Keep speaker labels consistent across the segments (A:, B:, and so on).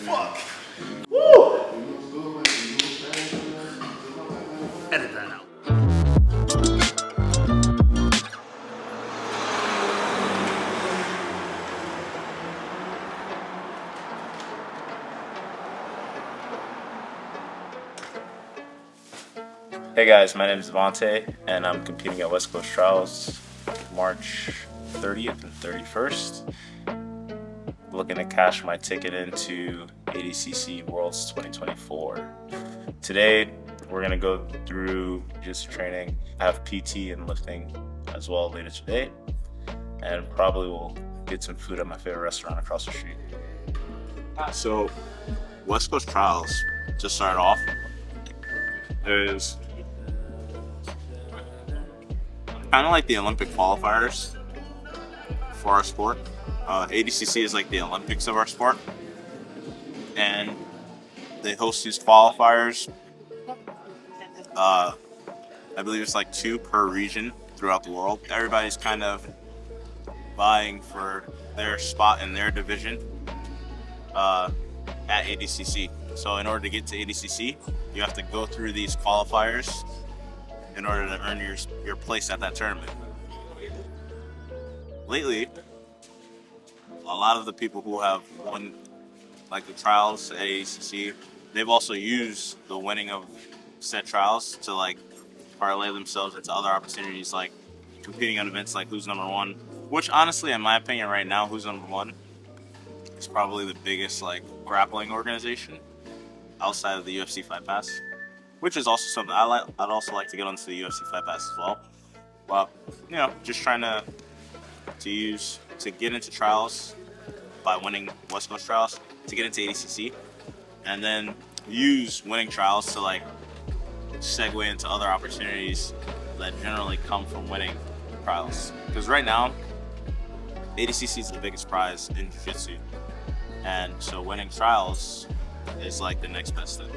A: Fuck. Woo! Edit that out.
B: Hey guys, my name is Devhonte, and I'm competing at West Coast Trials March 30th and 31st. Looking to cash my ticket into ADCC Worlds 2024. Today, we're going to go through just training. I have PT and lifting as well later today, and probably will get some food at my favorite restaurant across the street. So, West Coast Trials, just started off, is kind of like the Olympic qualifiers for our sport. ADCC is like the Olympics of our sport, and they host these qualifiers. I believe it's like 2 per region throughout the world. Everybody's kind of vying for their spot in their division at ADCC. So in order to get to ADCC, you have to go through these qualifiers in order to earn your place at that tournament. Lately, a lot of the people who have won like the trials at ADCC, they've also used the winning of said trials to like parlay themselves into other opportunities, like competing on events like Who's Number One, which honestly, in my opinion right now, Who's Number One is probably the biggest like grappling organization outside of the UFC Fight Pass, which is also something I'd also like to get onto the UFC Fight Pass as well. But you know, just trying to get into trials by winning West Coast Trials to get into ADCC, and then use winning trials to like segue into other opportunities that generally come from winning trials. Because right now, ADCC is the biggest prize in jiu-jitsu, and so winning trials is like the next best thing.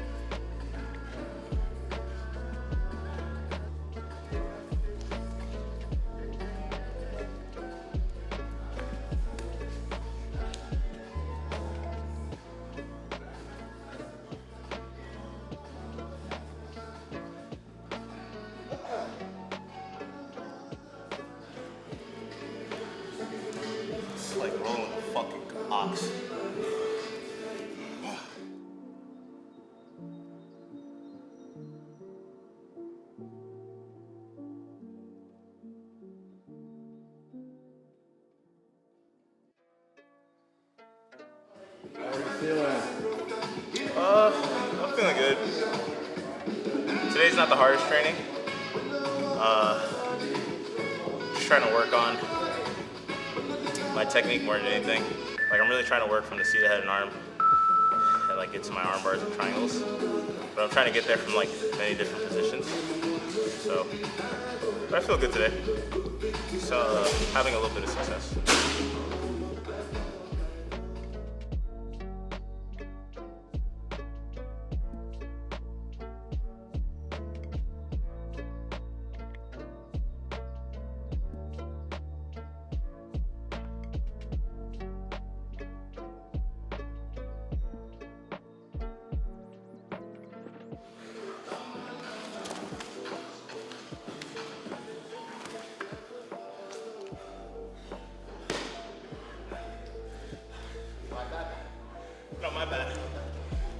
A: It's like rolling a fucking ox. How are you feeling?
B: I'm feeling good. Today's not the hardest training. Just trying to work on my technique more than anything. Like I'm really trying to work from the seat of head and arm and like get to my arm bars and triangles. But I'm trying to get there from like many different positions. So, but I feel good today. So having a little bit of success. No, my bad.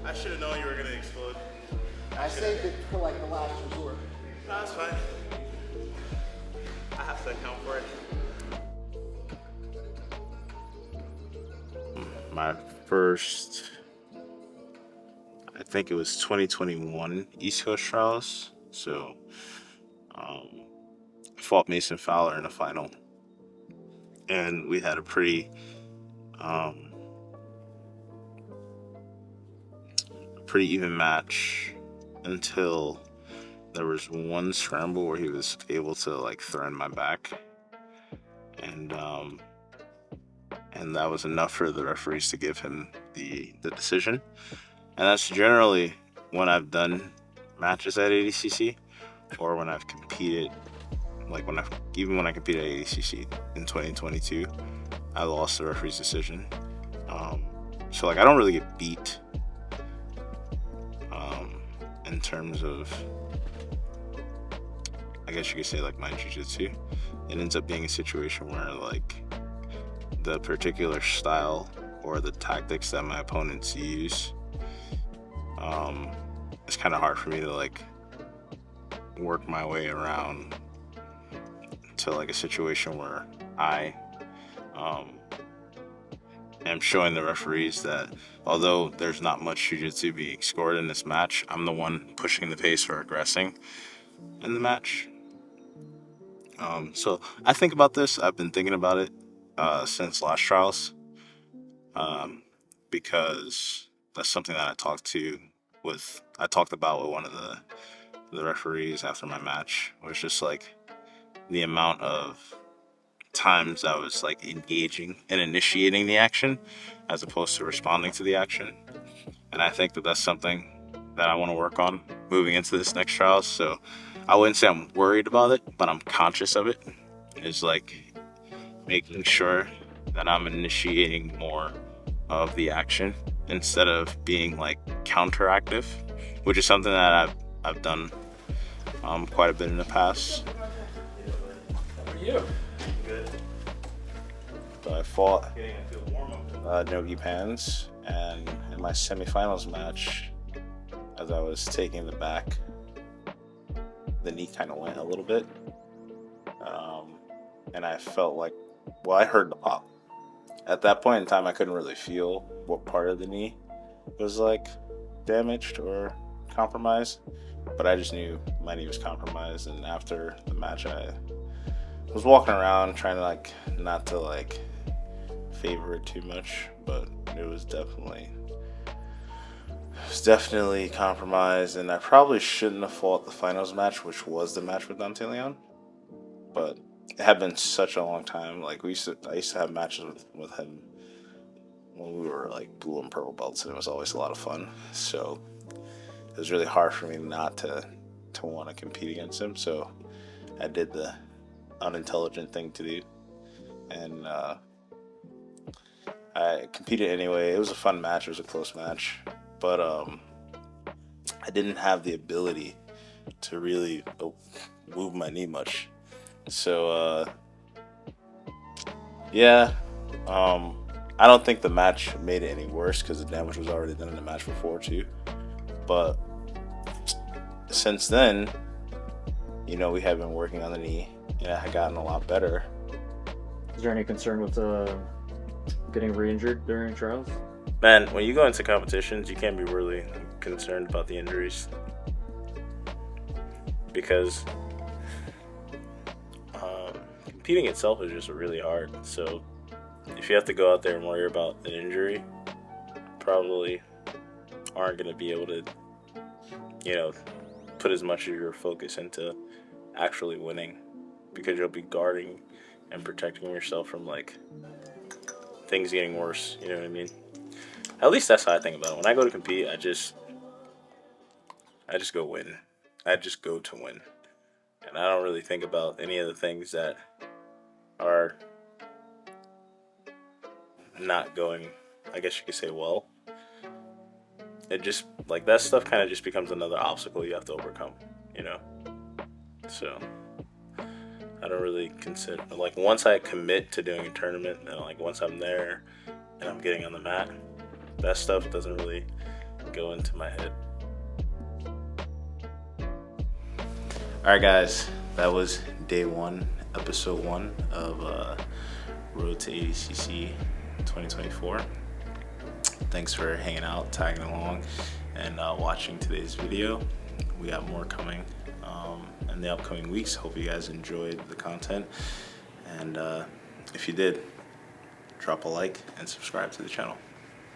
B: I should have known you were gonna explode.
C: I saved it for like the last resort.
B: No, that's fine. I have to account for it. My first, I think it was 2021 East Coast Trials. So, I fought Mason Fowler in the final, and we had a pretty even match until there was one scramble where he was able to like threaten my back, and that was enough for the referees to give him the decision. And that's generally when I've done matches at ADCC or when I've competed Like even when I competed at ADCC in 2022, I lost the referee's decision. So like I don't really get beat in terms of, I guess you could say, like my jiu-jitsu. It ends up being a situation where like the particular style or the tactics that my opponents use, it's kind of hard for me to like work my way around to like a situation where I am showing the referees that although there's not much jiu-jitsu being scored in this match, I'm the one pushing the pace or aggressing in the match. So I think about this. I've been thinking about it since last trials, because that's something that I talked about with one of the referees after my match. It was just like the amount of times I was like engaging and initiating the action as opposed to responding to the action. And I think that that's something that I want to work on moving into this next trial. So I wouldn't say I'm worried about it, but I'm conscious of it. It's like making sure that I'm initiating more of the action instead of being like counteractive, which is something that I've done quite a bit in the past.
A: How are you?
B: Good. So I fought Nogi Pans, and in my semifinals match, as I was taking the back, the knee kind of went a little bit, and I felt like, well, I heard the pop. At that point in time, I couldn't really feel what part of the knee was like damaged or compromised, but I just knew my knee was compromised. And after the match, I was walking around trying to like not to like favor it too much, but it was definitely compromised, and I probably shouldn't have fought the finals match, which was the match with Dante Leon. But it had been such a long time. Like I used to have matches with him when we were like blue and purple belts, and it was always a lot of fun. So it was really hard for me not to want to compete against him. So I did the unintelligent thing to do, and I competed anyway. It was a fun match. It was a close match, but I didn't have the ability to really move my knee much. So yeah, I don't think the match made it any worse because the damage was already done in the match before too. But since then, you know, we have been working on the knee, and it had gotten a lot better.
D: Is there any concern with getting re-injured during trials?
B: Man, when you go into competitions, you can't be really concerned about the injuries, because competing itself is just really hard. So if you have to go out there and worry about an injury, probably aren't going to be able to, you know, put as much of your focus into actually winning, because you'll be guarding and protecting yourself from like things getting worse. You know what I mean? At least that's how I think about it. When I go to compete, I just go win. I just go to win, and I don't really think about any of the things that are not going, I guess you could say, well. It just, like, that stuff kind of just becomes another obstacle you have to overcome, you know? So I don't really consider, like, once I commit to doing a tournament, and like once I'm there and I'm getting on the mat, that stuff doesn't really go into my head. Alright guys, that was day 1, episode 1 of Road to ADCC 2024. Thanks for hanging out, tagging along, and watching today's video. We got more coming in the upcoming weeks. Hope you guys enjoyed the content, and if you did, drop a like and subscribe to the channel.